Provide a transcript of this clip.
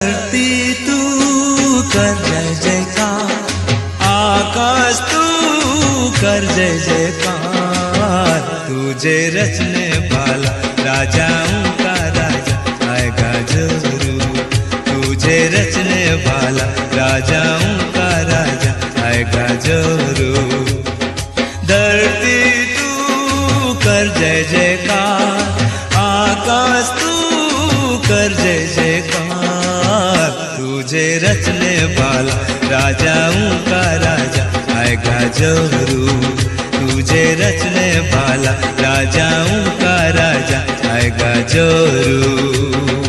धरती तू कर जय जयकार, आकाश तू कर जय जयकार। तुझे रचने वाला राजाओं का राजा आएगा जरूर। तुझे रचने वाला राजाओं का राजा आएगा जरूर। धरती तू कर जय जयकार, आकाश तू कर जय जयकार। तुझे रचने वाला राजाओं का राजा आएगा जरूर। तुझे रचने वाला राजाओं का राजा आएगा जरूर।